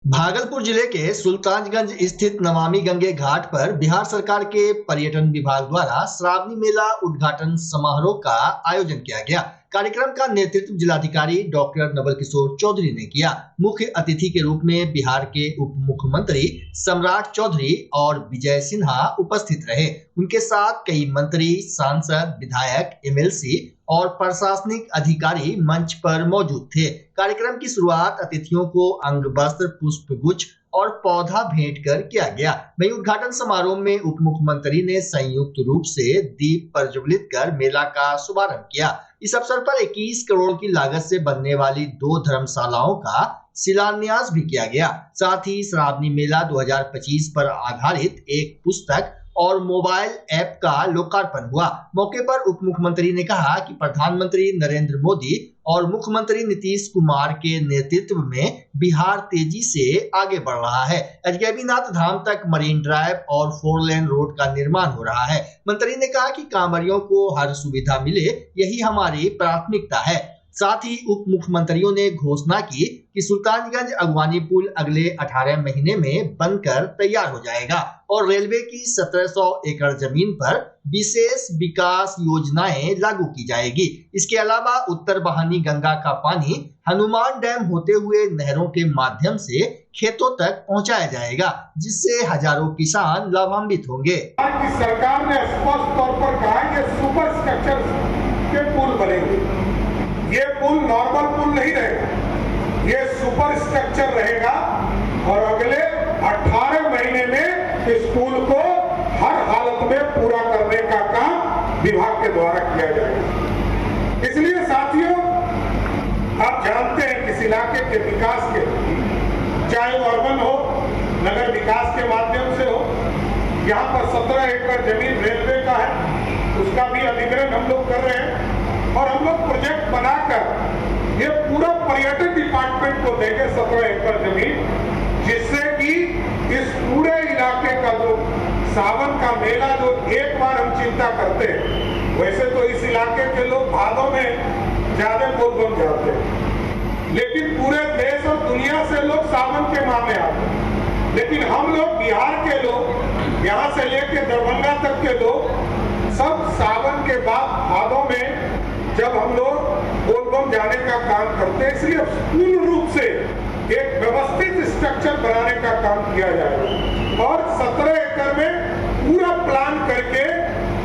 भागलपुर जिले के सुल्तानगंज स्थित नमामि गंगे घाट पर बिहार सरकार के पर्यटन विभाग द्वारा श्रावणी मेला उद्घाटन समारोह का आयोजन किया गया। कार्यक्रम का नेतृत्व जिलाधिकारी डॉक्टर नवल किशोर चौधरी ने किया। मुख्य अतिथि के रूप में बिहार के उप मुख्यमंत्री सम्राट चौधरी और विजय सिन्हा उपस्थित रहे। उनके साथ कई मंत्री, सांसद, विधायक, एमएलसी और प्रशासनिक अधिकारी मंच पर मौजूद थे। कार्यक्रम की शुरुआत अतिथियों को अंग वस्त्र, पुष्प गुच्छ और पौधा भेंट कर किया गया। वहीं उद्घाटन समारोह में उप मुख्यमंत्री ने संयुक्त रूप से दीप प्रज्वलित कर मेला का शुभारंभ किया। इस अवसर पर 21 करोड़ की लागत से बनने वाली 2 धर्मशालाओं का शिलान्यास भी किया गया। साथ ही श्रावणी मेला 2025 पर आधारित एक पुस्तक और मोबाइल ऐप का लोकार्पण हुआ। मौके पर उप मुख्यमंत्री ने कहा कि प्रधानमंत्री नरेंद्र मोदी और मुख्यमंत्री नीतीश कुमार के नेतृत्व में बिहार तेजी से आगे बढ़ रहा है। अजगैबीनाथ धाम तक मरीन ड्राइव और 4 लेन रोड का निर्माण हो रहा है। मंत्री ने कहा कि कांवरियों को हर सुविधा मिले, यही हमारी प्राथमिकता है। साथ ही उप मुख्यमंत्रियों ने घोषणा की कि सुल्तानगंज अगवानी पुल अगले 18 महीने में बनकर तैयार हो जाएगा और रेलवे की 1700 एकड़ जमीन पर विशेष विकास योजनाएं लागू की जाएगी। इसके अलावा उत्तर वाहिनी गंगा का पानी हनुमान डैम होते हुए नहरों के माध्यम से खेतों तक पहुंचाया जाएगा, जिससे हजारों किसान लाभान्वित होंगे। सरकार ने स्पष्ट तौर पर कहा कि सुपर स्ट्रक्चर के पुल बनेंगे। ये पुल नॉर्मल पुल नहीं रहेगा, ये सुपर स्ट्रक्चर रहेगा और अगले 18 महीने में इस पुल को हर हालत में पूरा करने का काम विभाग के द्वारा किया जाएगा। इसलिए साथियों, आप जानते हैं कि इस इलाके के विकास के, चाहे वो अर्बन हो, नगर विकास के माध्यम से हो, यहाँ पर 17 एकड़ जमीन रेलवे का है, उसका भी अधिग्रहण हम लोग कर रहे हैं और हम लोग प्रोजेक्ट बनाकर ये पूरा पर्यटन डिपार्टमेंट को देंगे 17 एकड़ जमीन, जिससे कि इस पूरे इलाके का जो सावन का मेला जो एक बार हम चिंता करते हैं, वैसे तो इस इलाके के लोग भादों में ज्यादा बोलबम जाते हैं, लेकिन पूरे देश और दुनिया से लोग सावन के माह में आते हैं। लेकिन हम लोग बिहार के लोग, यहाँ से लेके दरभंगा तक के लोग सब सावन के बाद भादों में जब हम लोग बोलबम जाने का काम करते हैं, इसलिए पूर्ण रूप से एक व्यवस्थित स्ट्रक्चर बनाने का काम किया जाएगा और 17 एकड़ में पूरा प्लान करके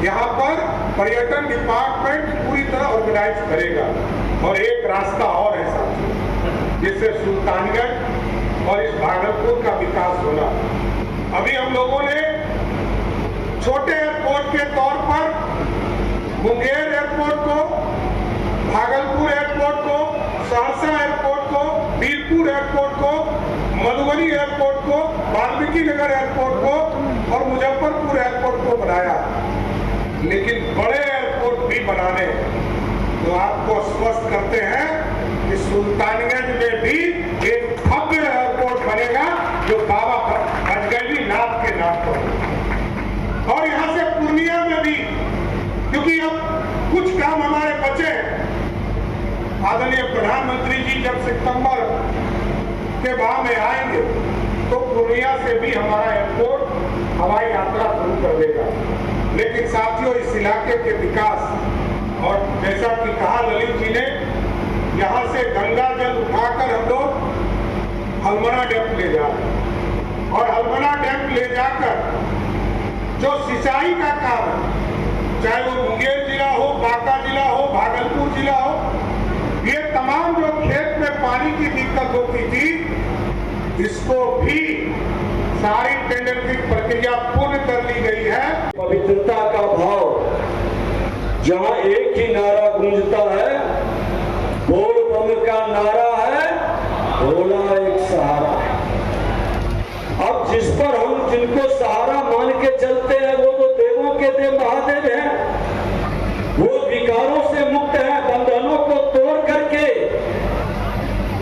यहाँ पर पर्यटन डिपार्टमेंट पूरी तरह ऑर्गेनाइज करेगा। और एक रास्ता और है साथियों, जिससे सुल्तानगंज और इस भागलपुर का विकास होगा। अभी हम लोगों ने छोटे एयरपोर्ट के तौर पर मुंगेर एयरपोर्ट को, भागलपुर एयरपोर्ट को, सहरसा एयरपोर्ट को, बीरपुर एयरपोर्ट को, मधुबनी एयरपोर्ट को, वाल्मीकि नगर एयरपोर्ट को और मुजफ्फरपुर एयरपोर्ट को बनाया। लेकिन बड़े एयरपोर्ट भी बनाने, तो आपको स्पष्ट करते हैं कि सुल्तानगंज में भी एक भव्य एयरपोर्ट बनेगा जो बाबा अजगैबीनाथ के नाम पर। और यहाँ से पूर्णिया में भी, क्योंकि अब कुछ काम हमारे बचे हैं। आदरणीय प्रधानमंत्री जी जब सितंबर के माह में आएंगे तो पूर्णिया से भी हमारा एयरपोर्ट हवाई यात्रा शुरू कर देगा। लेकिन साथियों, इस इलाके के विकास और जैसा कि कहा ललित जी ने, यहाँ से गंगा जल उठाकर हम लोग हलमना डैम ले जा रहे हैं और हलमना डैम ले जाकर जो सिंचाई का काम है, चाहे वो मुंगेर जिला हो, बांका जिला हो, भागलपुर जिला हो, ये तमाम जो खेत में पानी की दिक्कत होती थी, इसको भी सारी टेंडर की प्रक्रिया पूर्ण कर ली गई है। पवित्रता का भाव जहाँ एक ही नारा गूंजता है, बोल बम का नारा है, भोला एक सहारा है। अब जिस पर हम जिनको सहारा मान के चलते हैं, वो तो देवों के देव महादेव हैं। वो विकारों से मुक्त है, बंधनों को तोड़ करके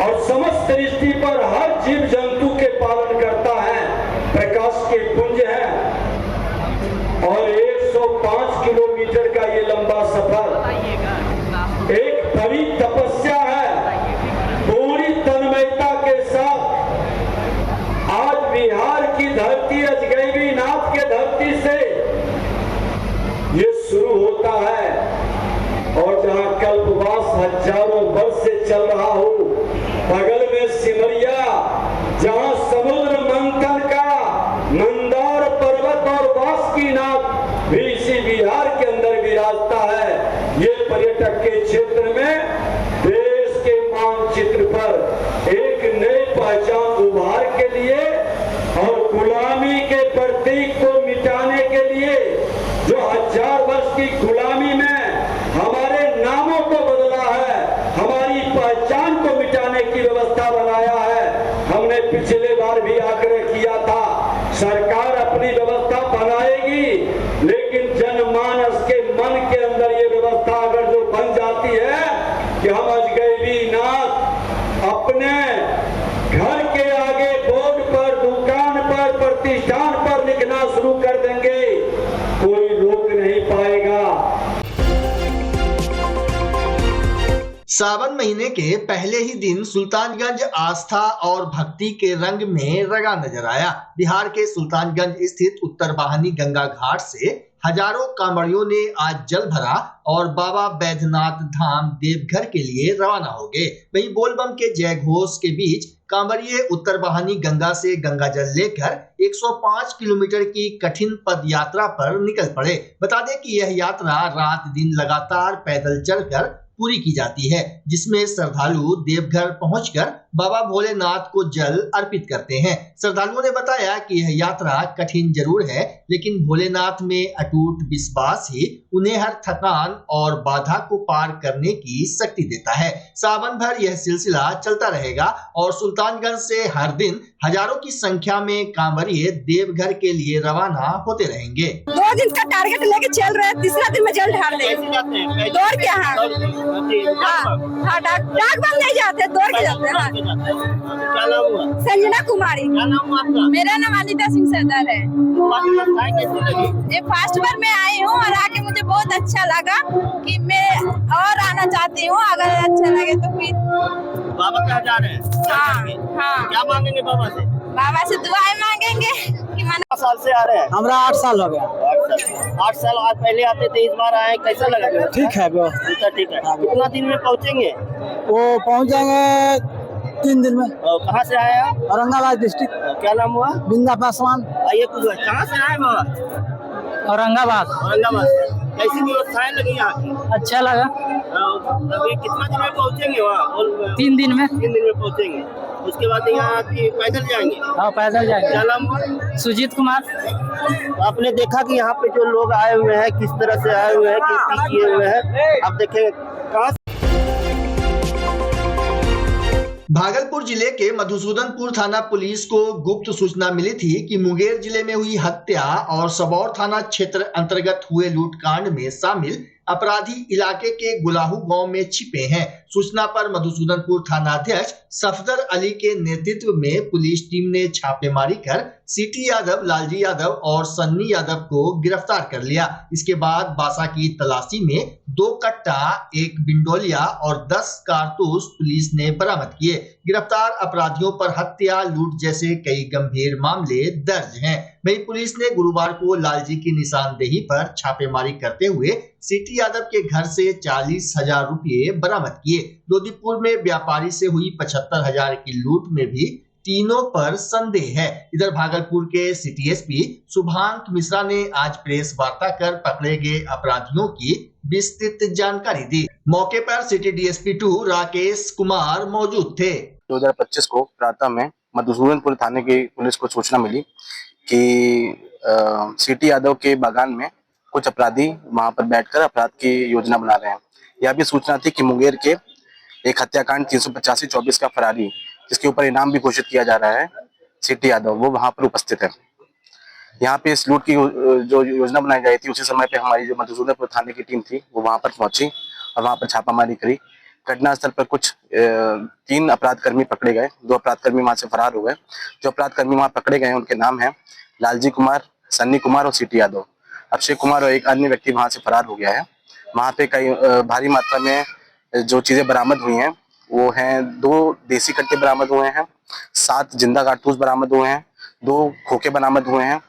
और समस्त सृष्टि पर हर जीव जंतु के पालन करता है। प्रकाश के पुंज है और 105 किलोमीटर का ये लंबा सफर एक बड़ी तपस्या है। पूरी तन्मयता के साथ की धरती अजगैबी नाथ के धरती से ये शुरू होता है और जहां कल्पवास हजारों वर्ष से चल रहा हो, बगल में सिमरिया जहां समुद्र मंथन का मंदार पर्वत और बासुकीनाथ भी इसी बिहार के अंदर विराजता है। ये पर्यटक के क्षेत्र में देश के मानचित्र पर एक नई पहचान उभार के लिए और गुलामी के प्रतीक को मिटाने के लिए, जो 1000 वर्ष की गुलामी में हमारे नामों को बदला है, हमारी पहचान को मिटाने की व्यवस्था बनाया है। हमने पिछले बार भी आग्रह किया था, सरकार अपनी व्यवस्था बनाएगी, लेकिन जनमानस के मन के अंदर ये व्यवस्था अगर जो बन जाती है कि हम अजगैबी नाथ अपने घर के आगे बोर्ड पर, दुकान पर, प्रतिष्ठान पर लिखना शुरू कर देंगे, कोई रोक नहीं पाएगा। सावन महीने के पहले ही दिन सुल्तानगंज आस्था और भक्ति के रंग में रंगा नजर आया। बिहार के सुल्तानगंज स्थित उत्तर वाहिनी गंगा घाट से हजारों कांवड़ियों ने आज जल भरा और बाबा बैद्यनाथ धाम देवघर के लिए रवाना हो गए। वहीं बोलबम के जय घोष के बीच कांवड़िये उत्तर वाहिनी गंगा से गंगा जल लेकर 105 किलोमीटर की कठिन पद यात्रा पर निकल पड़े। बता दें कि यह यात्रा रात दिन लगातार पैदल चलकर पूरी की जाती है, जिसमें श्रद्धालु देवघर पहुंचकर बाबा भोलेनाथ को जल अर्पित करते हैं। श्रद्धालुओं ने बताया कि यह यात्रा कठिन जरूर है, लेकिन भोलेनाथ में अटूट विश्वास ही उन्हें हर थकान और बाधा को पार करने की शक्ति देता है। सावन भर यह सिलसिला चलता रहेगा और सुल्तानगंज से हर दिन हजारों की संख्या में कांवड़िये देवघर के लिए रवाना होते रहेंगे। 2 दिन का टारगेट लेके चल रहे हैं, तीसरा दिन में जल ढाल लेंगे। दौड़ के डाक बंद नहीं जाते, दौड़ के जाते हैं। क्या नाम हुआ? संजना कुमारी। क्या नाम हुआ आपका? मेरा नाम अनिता सिंह सरदार है। ये फर्स्ट बार मैं आई हूँ और आके मुझे बहुत अच्छा लगा कि मैं और आना चाहती हूँ, अगर अच्छा लगे तो फिर। बाबा क्या जा रहे हैं? हाँ। क्या मांगेंगे बाबा से? बाबा से दुआएं मांगेंगे कि मन। साल से आ रहे हैं? हमरा 8 साल हो गया। 8 साल आज पहले आते थे, इस बार आए, कैसा लगा? ठीक है व्यवस्था। ठीक है। कितना दिन में पहुँचेंगे? वो पहुंच जाएंगे 3 दिन में। कहाँ से आए आप? औरंगाबाद डिस्ट्रिक्ट। क्या नाम हुआ? बिंदा पासवान। आइए कुछ। कहाँ से आए बाबा? औरंगाबाद। औरंगाबाद से। कैसी व्यवस्थाएं लगी यहाँ की? अच्छा लगा। अभी कितना दिन में पहुँचेंगे वहाँ? 3 दिन में। 3 दिन में पहुँचेंगे। उसके बाद यहाँ पैदल जाएंगे? हाँ पैदल जाएंगे। क्या नाम हुआ? सुजीत कुमार। आपने देखा कि यहाँ पे जो लोग आए हुए हैं किस तरह से आए हुए हैं, किस किए हुए हैं, आप देखेंगे। कहाँ भागलपुर जिले के मधुसूदनपुर थाना पुलिस को गुप्त सूचना मिली थी कि मुंगेर जिले में हुई हत्या और सबौर थाना क्षेत्र अंतर्गत हुए लूटकांड में शामिल अपराधी इलाके के गुलाहू गांव में छिपे हैं। सूचना पर मधुसूदनपुर थानाध्यक्ष सफदर अली के नेतृत्व में पुलिस टीम ने छापेमारी कर सिटी यादव, लालजी यादव और सन्नी यादव को गिरफ्तार कर लिया। इसके बाद बासा की तलाशी में 2 कट्टा, 1 बिंडोलिया और 10 कारतूस पुलिस ने बरामद किए। गिरफ्तार अपराधियों पर हत्या, लूट जैसे कई गंभीर मामले दर्ज हैं। वहीं पुलिस ने गुरुवार को लालजी की निशानदेही पर छापेमारी करते हुए सिटी यादव के घर से 40,000 रुपये बरामद किए। लोदीपुर में व्यापारी से हुई 75,000 की लूट में भी तीनों पर संदेह है। इधर भागलपुर के सिटी एसपी शुभांक मिश्रा ने आज प्रेस वार्ता कर पकड़े गए अपराधियों की विस्तृत जानकारी दी। मौके पर सिटी डीएसपी 2 राकेश कुमार मौजूद थे। 2025 को प्रातः में मधुसूदनपुर थाने की पुलिस को सूचना मिली कि सिटी यादव के बागान में कुछ अपराधी वहां पर बैठकर अपराध की योजना बना रहे हैं। यह भी सूचना थी कि मुंगेर के एक हत्याकांड 385-24 का फरारी, जिसके ऊपर इनाम भी घोषित किया जा रहा है, सिटी यादव, वो वहां पर उपस्थित है। यहाँ पे इस लूट की जो योजना बनाई गई थी, उसी समय पे हमारी जो मधुसूदनपुर थाने की टीम थी वो वहां पर पहुंची और वहां पर छापामारी करी। घटनास्थल पर कुछ 3 अपराधकर्मी पकड़े गए, 2 अपराधकर्मी वहां से फरार हो गए। जो अपराधकर्मी वहां पकड़े गए उनके नाम है लालजी कुमार, सन्नी कुमार और सिटी यादव। अक्षय कुमार और एक अन्य व्यक्ति वहां से फरार हो गया है। वहां पे कई भारी मात्रा में जो चीजें बरामद हुई हैं वो हैं 2 देसी कट्टे बरामद हुए हैं, 7 जिंदा कारतूस बरामद हुए हैं, 2 खोखे बरामद हुए हैं,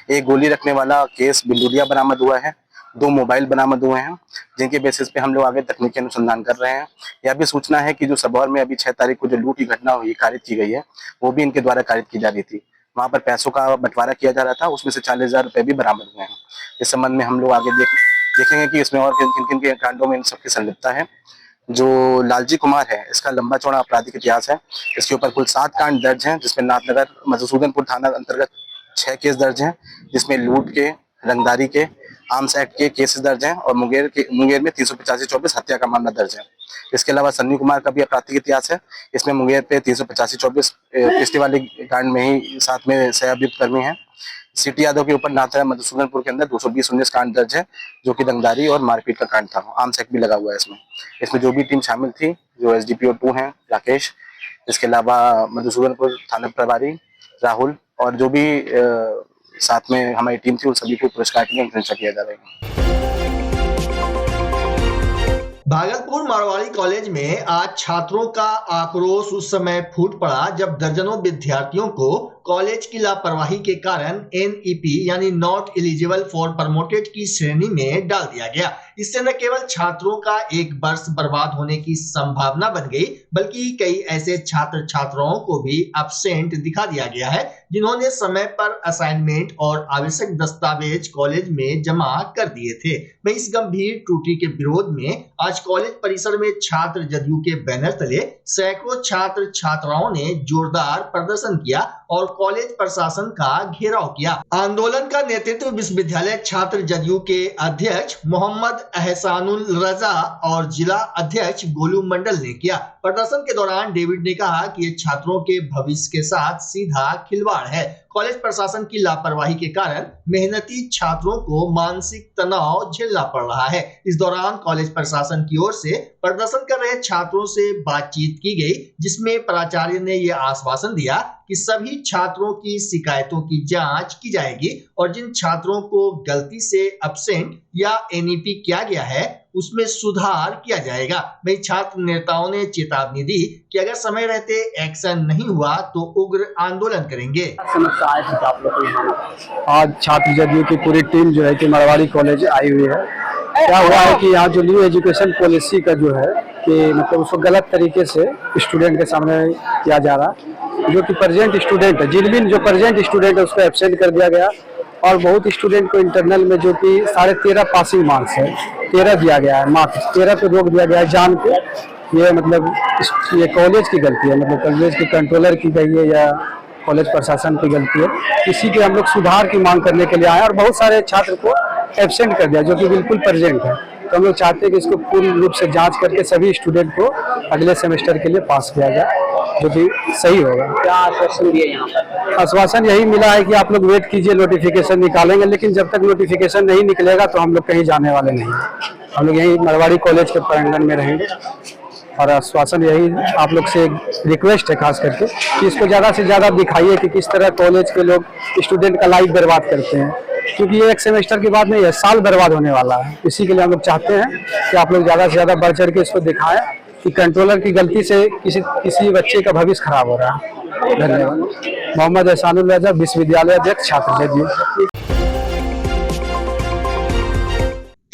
एक गोली रखने वाला केस बिल्डुरिया बरामद हुआ है, 2 मोबाइल बरामद हुए हैं, जिनके बेसिस पे हम लोग आगे तकनीकी अनुसंधान कर रहे हैं। यह भी सूचना है कि जो सबौर में अभी 6 तारीख को जो लूट की घटना हुई कारित की गई है, वो भी इनके द्वारा कारित की जा रही थी। वहां पर पैसों का बंटवारा किया जा रहा था, उसमें से 40,000 रुपए भी बरामद हुए हैं। इस संबंध में हम लोग आगे देखेंगे कि इसमें और किन किन के कांडों में इन सबकी संलिप्तता है। जो लालजी कुमार है, इसका लंबा चौड़ा आपराधिक इतिहास है। इसके ऊपर कुल 7 कांड दर्ज हैं, जिसमें नाथनगर मधुसूदनपुर थाना अंतर्गत 6 केस दर्ज हैं, जिसमें लूट के, रंगदारी के, आर्म्स एक्ट के केसेस दर्ज हैं और मुंगेर में 385-24 हत्या का मामला दर्ज है। इसके अलावा सन्नी कुमार का भी आपराधिक इतिहास है। इसमें मुंगेर पे 385-24 किस्ती वाले कांड में ही साथ में सहअभियुक्त कर्मी हैं। सिटी यादव के ऊपर नाथनगर मधुसूदनपुर के अंदर 220-19 कांड दर्ज है, जो कि रंगदारी और मारपीट का कांड था। आर्म्स एक्ट भी लगा हुआ है इसमें जो भी टीम शामिल थी, जो SDPO 2 हैं राकेश, इसके अलावा मधुसूदनपुर थाना प्रभारी राहुल और जो भी साथ में हमारी टीम थी, उन सभी को पुरस्कार के लिए प्रशंसा किया जा रहा है। भागलपुर मारवाड़ी कॉलेज में आज छात्रों का आक्रोश उस समय फूट पड़ा जब दर्जनों विद्यार्थियों को कॉलेज की लापरवाही के कारण NEP यानी नॉट एलिजिबल फॉर प्रमोटेड की श्रेणी में डाल दिया गया। इससे न केवल छात्रों का एक वर्ष बर्बाद होने की संभावना बन गई, बल्कि कई ऐसे छात्र छात्राओं को भी एब्सेंट दिखा दिया गया है, जिन्होंने समय पर असाइनमेंट और आवश्यक दस्तावेज कॉलेज में जमा कर दिए थे। मैं इस गंभीर त्रुटि के विरोध में आज कॉलेज परिसर में छात्र जदयू के बैनर तले सैकड़ों छात्र छात्राओं ने जोरदार प्रदर्शन किया और कॉलेज प्रशासन का घेराव किया। आंदोलन का नेतृत्व विश्वविद्यालय छात्र जदयू के अध्यक्ष मोहम्मद एहसानुल रजा और जिला अध्यक्ष गोलू मंडल ने किया। प्रदर्शन के दौरान डेविड ने कहा कि ये छात्रों के भविष्य के साथ सीधा खिलवाड़ है। कॉलेज प्रशासन की लापरवाही के कारण मेहनती छात्रों को मानसिक तनाव झेलना पड़ रहा है। इस दौरान कॉलेज प्रशासन की ओर से प्रदर्शन कर रहे छात्रों से बातचीत की गई, जिसमें प्राचार्य ने यह आश्वासन दिया कि सभी छात्रों की शिकायतों की जांच की जाएगी और जिन छात्रों को गलती से एब्सेंट या NEP किया गया है उसमें सुधार किया जाएगा। वही छात्र नेताओं ने चेतावनी दी कि अगर समय रहते एक्शन नहीं हुआ तो उग्र आंदोलन करेंगे। आज छात्र जदयू की पूरी टीम जो है कि मारवाड़ी कॉलेज आई हुई है। क्या हुआ है कि यहाँ जो न्यू एजुकेशन पॉलिसी का जो है कि मतलब उसको गलत तरीके से स्टूडेंट के सामने किया जा रहा है। जो कि प्रेजेंट स्टूडेंट है, जिन जो प्रेजेंट स्टूडेंट है उसको एब्सेंट कर दिया गया और बहुत स्टूडेंट को इंटरनल में जो कि 13.5 पासिंग मार्क्स है 13 दिया गया है, मार्क्स 13 पे रोक दिया गया है जान के। ये मतलब ये कॉलेज की गलती है, मतलब कॉलेज के कंट्रोलर की गई है या कॉलेज प्रशासन की गलती है। इसी के हम लोग सुधार की मांग करने के लिए आए और बहुत सारे छात्र को एब्सेंट कर दिया जो कि बिल्कुल प्रेजेंट है। तो हम लोग चाहते हैं कि इसको पूर्ण रूप से जांच करके सभी स्टूडेंट को अगले सेमेस्टर के लिए पास किया जाए, जो कि सही होगा। क्या आश्वासन दिया यहाँ पर? आश्वासन यही मिला है कि आप लोग वेट कीजिए, नोटिफिकेशन निकालेंगे, लेकिन जब तक नोटिफिकेशन नहीं निकलेगा तो हम लोग कहीं जाने वाले नहीं हैं। हम लोग यही मारवाड़ी कॉलेज के प्रांगण में रहेंगे और आश्वासन यही आप लोग से रिक्वेस्ट है खास करके कि इसको ज़्यादा से ज़्यादा दिखाइए कि किस तरह कॉलेज के लोग स्टूडेंट का लाइफ बर्बाद करते हैं, क्योंकि ये एक सेमेस्टर के बाद नहीं है, साल बर्बाद होने वाला है। इसी के लिए हम लोग चाहते हैं कि आप लोग ज़्यादा से ज़्यादा बढ़ चढ़ के इसको दिखाएं कि कंट्रोलर की गलती से किसी बच्चे का भविष्य खराब हो रहा है। धन्यवाद। मोहम्मद एहसानुल रजा, विश्वविद्यालय अध्यक्ष छात्र जदयू।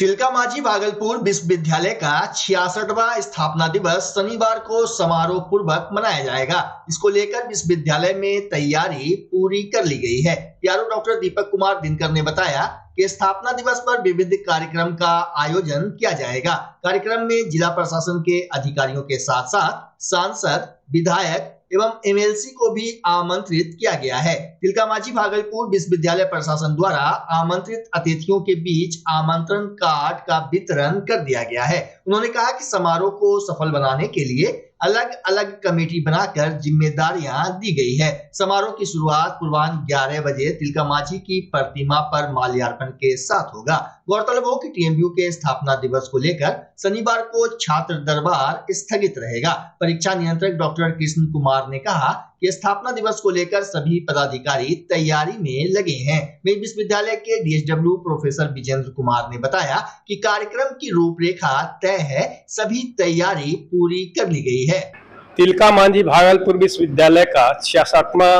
तिलका मांझी भागलपुर विश्वविद्यालय का 66वां स्थापना दिवस शनिवार को समारोह पूर्वक मनाया जाएगा। इसको लेकर विश्वविद्यालय में तैयारी पूरी कर ली गई है। PRO डॉक्टर दीपक कुमार दिनकर ने बताया कि स्थापना दिवस पर विविध कार्यक्रम का आयोजन किया जाएगा। कार्यक्रम में जिला प्रशासन के अधिकारियों के साथ साथ सांसद, विधायक एवं MLC को भी आमंत्रित किया गया है। तिलका मांझी भागलपुर विश्वविद्यालय प्रशासन द्वारा आमंत्रित अतिथियों के बीच आमंत्रण कार्ड का वितरण कर दिया गया है। उन्होंने कहा कि समारोह को सफल बनाने के लिए अलग अलग कमेटी बनाकर जिम्मेदारियां दी गई है। समारोह की शुरुआत पूर्वाह्न 11 बजे तिलका मांझी की प्रतिमा पर माल्यार्पण के साथ होगा। गौरतलब हो कि TMU के स्थापना दिवस को लेकर शनिवार को छात्र दरबार स्थगित रहेगा। परीक्षा नियंत्रक डॉक्टर कृष्ण कुमार ने कहा कि स्थापना दिवस को लेकर सभी पदाधिकारी तैयारी में लगे हैं। वहीं विश्वविद्यालय के DSW प्रोफेसर विजेंद्र कुमार ने बताया कि कार्यक्रम की रूपरेखा तय है, सभी तैयारी पूरी कर ली गई है। तिलका मांझी भागलपुर विश्वविद्यालय का 66वां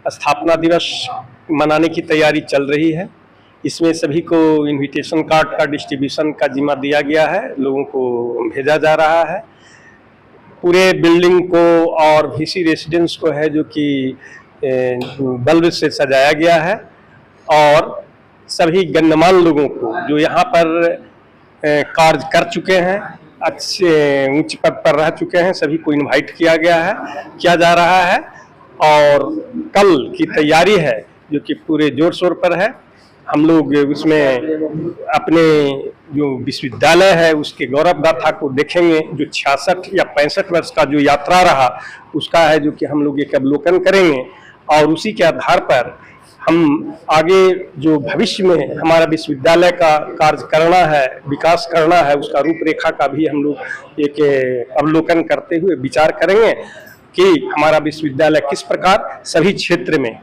स्थापना दिवस मनाने की तैयारी चल रही है। इसमें सभी को इनविटेशन कार्ड का डिस्ट्रीब्यूशन का जिम्मा दिया गया है, लोगों को भेजा जा रहा है। पूरे बिल्डिंग को और वीसी रेसिडेंस को है जो कि बल्ब से सजाया गया है और सभी गण्यमान्य लोगों को जो यहाँ पर कार्य कर चुके हैं, अच्छे उच्च पद पर रह चुके हैं, सभी को इनवाइट किया जा रहा है और कल की तैयारी है जो कि पूरे जोर शोर पर है। हम लोग उसमें अपने जो विश्वविद्यालय है उसके गौरव गाथा को देखेंगे, जो 66 या 65 वर्ष का जो यात्रा रहा उसका है जो कि हम लोग एक अवलोकन करेंगे और उसी के आधार पर हम आगे जो भविष्य में हमारा विश्वविद्यालय का कार्य करना है, विकास करना है, उसका रूपरेखा का भी हम लोग एक अवलोकन करते हुए विचार करेंगे कि हमारा विश्वविद्यालय किस प्रकार सभी क्षेत्र में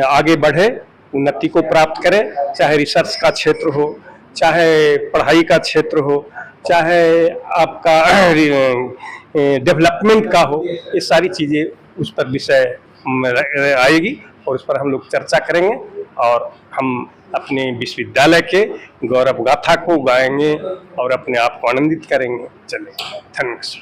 आगे बढ़े, उन्नति को प्राप्त करें, चाहे रिसर्च का क्षेत्र हो, चाहे पढ़ाई का क्षेत्र हो, चाहे आपका डेवलपमेंट का हो, ये सारी चीज़ें उस पर विषय आएगी और उस पर हम लोग चर्चा करेंगे और हम अपने विश्वविद्यालय के गौरव गाथा को गाएंगे और अपने आप को आनंदित करेंगे। चलिए, थैंक्स।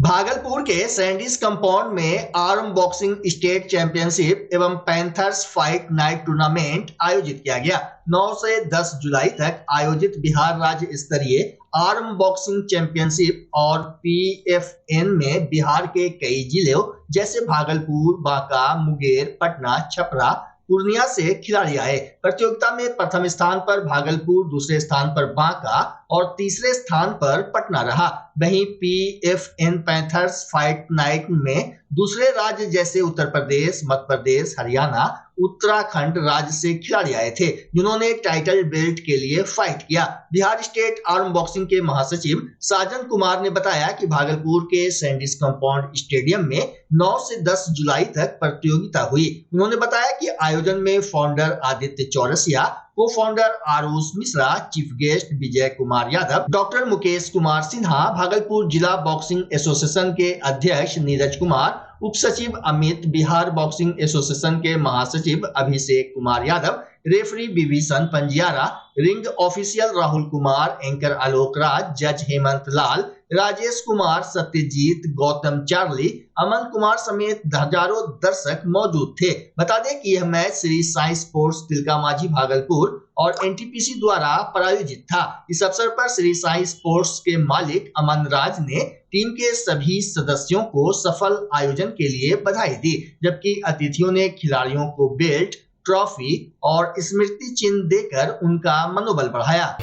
भागलपुर के सैंडीज कंपाउंड में आर्म बॉक्सिंग स्टेट चैंपियनशिप एवं पैंथर्स फाइट नाइट टूर्नामेंट आयोजित किया गया। 9 से 10 जुलाई तक आयोजित बिहार राज्य स्तरीय आर्म बॉक्सिंग चैंपियनशिप और PFN में बिहार के कई जिलों जैसे भागलपुर, बांका, मुंगेर, पटना, छपरा, पूर्णिया से खिलाड़ी आए। प्रतियोगिता में प्रथम स्थान पर भागलपुर, दूसरे स्थान पर बांका और तीसरे स्थान पर पटना रहा। वहीं PFN पैंथर्स फाइट नाइट में दूसरे राज्य जैसे उत्तर प्रदेश, मध्य प्रदेश, हरियाणा, उत्तराखंड राज्य से खिलाड़ी आए थे जिन्होंने टाइटल बेल्ट के लिए फाइट किया। बिहार स्टेट आर्म बॉक्सिंग के महासचिव साजन कुमार ने बताया कि भागलपुर के सैंडीज कंपाउंड स्टेडियम में 9 से 10 जुलाई तक प्रतियोगिता हुई। उन्होंने बताया कि आयोजन में founder Aditya Chaurasia, cofounder Aarush Mishra, chief guest Vijay Kumar Yadav, doctor Mukesh Kumar Sinha, Bhagalpur जिला बॉक्सिंग एसोसिएशन के अध्यक्ष नीरज कुमार, उप सचिव अमित, बिहार बॉक्सिंग एसोसिएशन के महासचिव Abhishek Kumar Yadav, referee Vibhishan Panjiyara, ring official Rahul Kumar, anchor Alok Raj, जज हेमंत लाल, राजेश कुमार, सत्यजीत, गौतम चार्ली, अमन कुमार समेत हजारों दर्शक मौजूद थे। बता दें कि यह मैच श्री साई स्पोर्ट्स तिलकामाझी भागलपुर और NTPC द्वारा प्रायोजित था। इस अवसर पर श्री साई स्पोर्ट्स के मालिक अमन राज ने टीम के सभी सदस्यों को सफल आयोजन के लिए बधाई दी, जबकि अतिथियों ने खिलाड़ियों को बेल्ट, ट्रॉफी और स्मृति चिन्ह देकर उनका मनोबल बढ़ाया।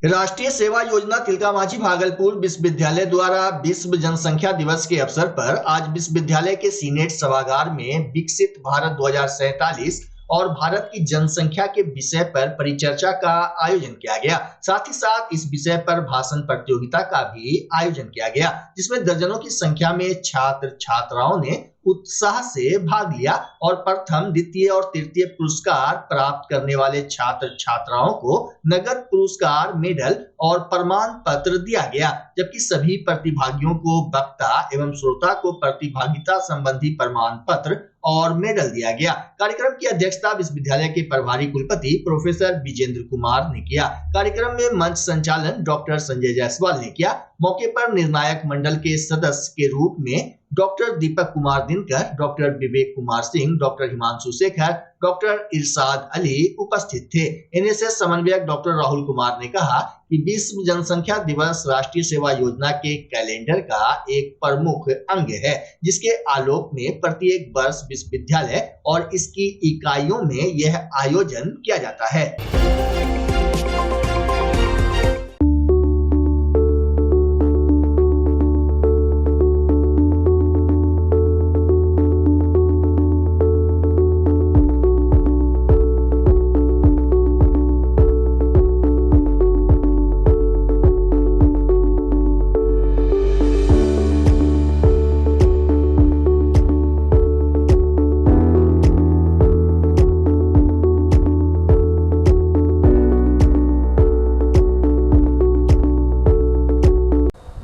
राष्ट्रीय सेवा योजना तिलकामाझी भागलपुर विश्वविद्यालय द्वारा विश्व जनसंख्या दिवस के अवसर पर आज विश्वविद्यालय के सीनेट सभागार में विकसित भारत 2047 और भारत की जनसंख्या के विषय पर परिचर्चा का आयोजन किया गया। साथ ही साथ इस विषय पर भाषण प्रतियोगिता का भी आयोजन किया गया, जिसमें दर्जनों की संख्या में छात्र छात्राओं ने उत्साह से भाग लिया और प्रथम, द्वितीय और तृतीय पुरस्कार प्राप्त करने वाले छात्र छात्राओं को नगद पुरस्कार, मेडल और प्रमाण पत्र दिया गया, जबकि सभी प्रतिभागियों को वक्ता एवं श्रोता को प्रतिभागिता संबंधी प्रमाण पत्र और मेडल दिया गया। कार्यक्रम की अध्यक्षता विश्वविद्यालय के प्रभारी कुलपति प्रोफेसर विजेंद्र कुमार ने किया। कार्यक्रम में मंच संचालन डॉक्टर संजय जायसवाल ने किया। मौके पर निर्णायक मंडल के सदस्य के रूप में doctor Deepak Kumar Dinkar, doctor Vivek Kumar Singh, doctor Himanshu Shekhar, doctor इरशाद अली उपस्थित थे। NSS समन्वयक डॉक्टर राहुल कुमार ने कहा कि विश्व जनसंख्या दिवस राष्ट्रीय सेवा योजना के कैलेंडर का एक प्रमुख अंग है, जिसके आलोक में प्रत्येक वर्ष विश्वविद्यालय और इसकी इकाइयों में यह आयोजन किया जाता है।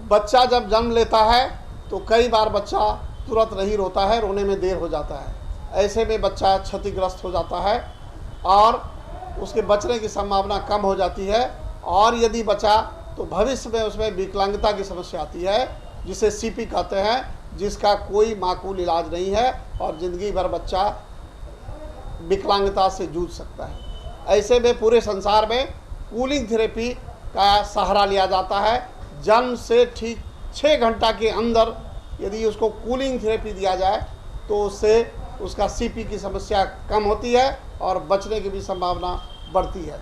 बच्चा जब जन्म लेता है तो कई बार बच्चा तुरंत नहीं रोता है, रोने में देर हो जाता है। ऐसे में बच्चा क्षतिग्रस्त हो जाता है और उसके बचने की संभावना कम हो जाती है, और यदि बचा तो भविष्य में उसमें विकलांगता की समस्या आती है, जिसे सीपी कहते हैं, जिसका कोई माकूल इलाज नहीं है और ज़िंदगी भर बच्चा विकलांगता से जूझ सकता है। ऐसे में पूरे संसार में कूलिंग थेरेपी का सहारा लिया जाता है। जन्म से ठीक 6 घंटा के अंदर यदि उसको कूलिंग थेरेपी दिया जाए तो उससे उसका सीपी की समस्या कम होती है और बचने की भी संभावना बढ़ती है।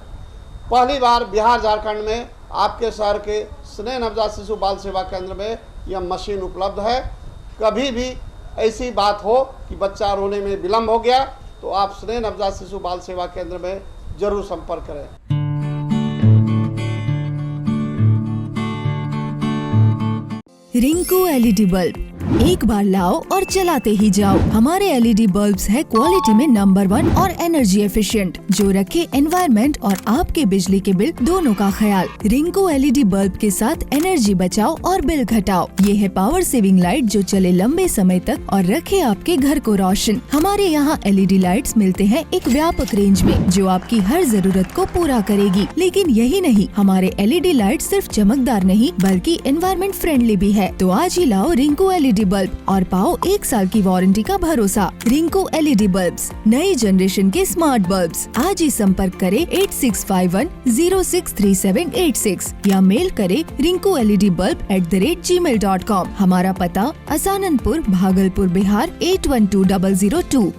पहली बार बिहार झारखंड में आपके शहर के स्नेह नवजात शिशु बाल सेवा केंद्र में यह मशीन उपलब्ध है। कभी भी ऐसी बात हो कि बच्चा रोने में विलम्ब हो गया तो आप स्नेह नवजात शिशु बाल सेवा केंद्र में जरूर संपर्क करें। रिंकू एलईडी बल्ब एक बार लाओ और चलाते ही जाओ। हमारे एलईडी बल्ब्स है क्वालिटी में नंबर 1 और एनर्जी एफिशिएंट, जो रखे एनवायरनमेंट और आपके बिजली के बिल दोनों का ख्याल। रिंकू एलईडी बल्ब के साथ एनर्जी बचाओ और बिल घटाओ। ये है पावर सेविंग लाइट जो चले लंबे समय तक और रखे आपके घर को रोशन। हमारे यहाँ एलईडी लाइट्स मिलते हैं एक व्यापक रेंज में जो आपकी हर जरूरत को पूरा करेगी। लेकिन यही नहीं, हमारे एलईडी लाइट सिर्फ चमकदार नहीं बल्कि एनवायरनमेंट फ्रेंडली भी है। तो आज ही लाओ रिंकू एलईडी बल्ब और पाओ 1 साल की वारंटी का भरोसा। रिंकू एलईडी बल्ब्स, नई जनरेशन के स्मार्ट बल्ब्स। आज ही संपर्क करें 8651063786 या मेल करें rinkooledbulb@gmail.com। हमारा पता असाननपुर, भागलपुर, बिहार 812002।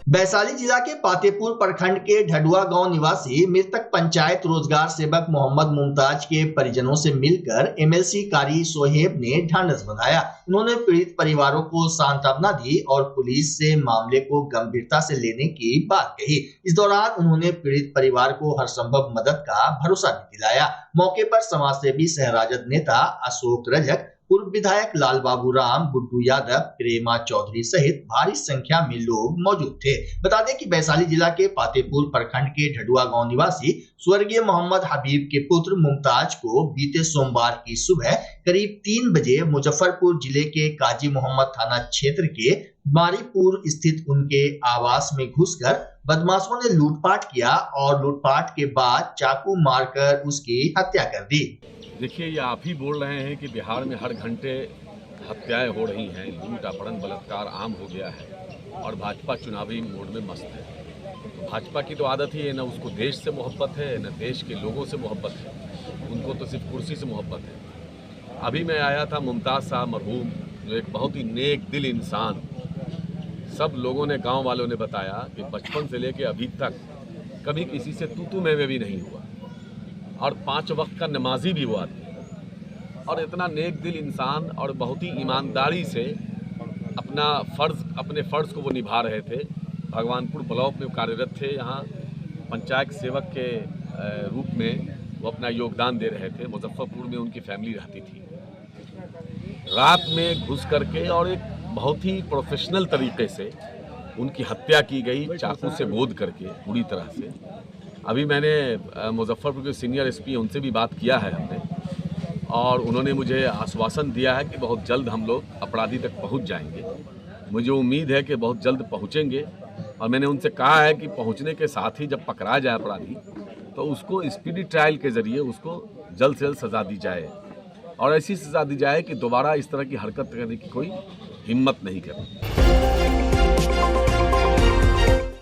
वैशाली जिला के पातेपुर प्रखंड के ढडुआ गांव निवासी मृतक पंचायत रोजगार सेवक मोहम्मद मुमताज के परिजनों से मिलकर एमएलसी कारी सोहेब ने ढांढस बंधाया। उन्होंने पीड़ित परिवारों को सांत्वना दी और पुलिस से मामले को गंभीरता से लेने की बात कही। इस दौरान उन्होंने पीड़ित परिवार को हर संभव मदद का भरोसा भी दिलाया। मौके पर समाजसेवी सह राजद नेता अशोक रजक, पूर्व विधायक लाल बाबू राम, गुड्डू यादव, प्रेमा चौधरी सहित भारी संख्या में लोग मौजूद थे। बता दें कि वैशाली जिला के पातेपुर प्रखंड के ढडुआ गांव निवासी स्वर्गीय मोहम्मद हबीब के पुत्र मुमताज को बीते सोमवार की सुबह करीब 3 बजे मुजफ्फरपुर जिले के काजी मोहम्मद थाना क्षेत्र के मारीपुर स्थित उनके आवास में घुसकर बदमाशों ने लूटपाट किया और लूटपाट के बाद चाकू मारकर उसकी हत्या कर दी। देखिए, ये आप ही बोल रहे हैं कि बिहार में हर घंटे हत्याएं हो रही हैं, लूट अपहरण बलात्कार आम हो गया है और भाजपा चुनावी मोड में मस्त है। तो भाजपा की तो आदत ही है, न उसको देश से मोहब्बत है न देश के लोगों से मोहब्बत है, उनको तो सिर्फ कुर्सी से मोहब्बत है। अभी मैं आया था मुमताज़ साहब मरहूम, जो एक बहुत ही नेक दिल इंसान, सब लोगों ने, गाँव वालों ने बताया कि बचपन से लेके अभी तक कभी किसी से तू मैं भी नहीं हुआ और 5 वक्त का नमाजी भी हुआ और इतना नेक दिल इंसान और बहुत ही ईमानदारी से अपने फ़र्ज़ को वो निभा रहे थे। भगवानपुर ब्लॉक में कार्यरत थे, यहाँ पंचायत सेवक के रूप में वो अपना योगदान दे रहे थे। मुजफ्फरपुर में उनकी फैमिली रहती थी। रात में घुस करके और एक बहुत ही प्रोफेशनल तरीके से उनकी हत्या की गई, चाकू से गोद करके पूरी तरह से। अभी मैंने मुजफ्फरपुर के सीनियर एसपी उनसे भी बात किया है हमने, और उन्होंने मुझे आश्वासन दिया है कि बहुत जल्द हम लोग अपराधी तक पहुंच जाएंगे। मुझे उम्मीद है कि बहुत जल्द पहुंचेंगे, और मैंने उनसे कहा है कि पहुंचने के साथ ही जब पकड़ा जाए अपराधी तो उसको स्पीडी ट्रायल के ज़रिए उसको जल्द से जल्द सज़ा दी जाए, और ऐसी सज़ा दी जाए कि दोबारा इस तरह की हरकत करने की कोई हिम्मत नहीं करे।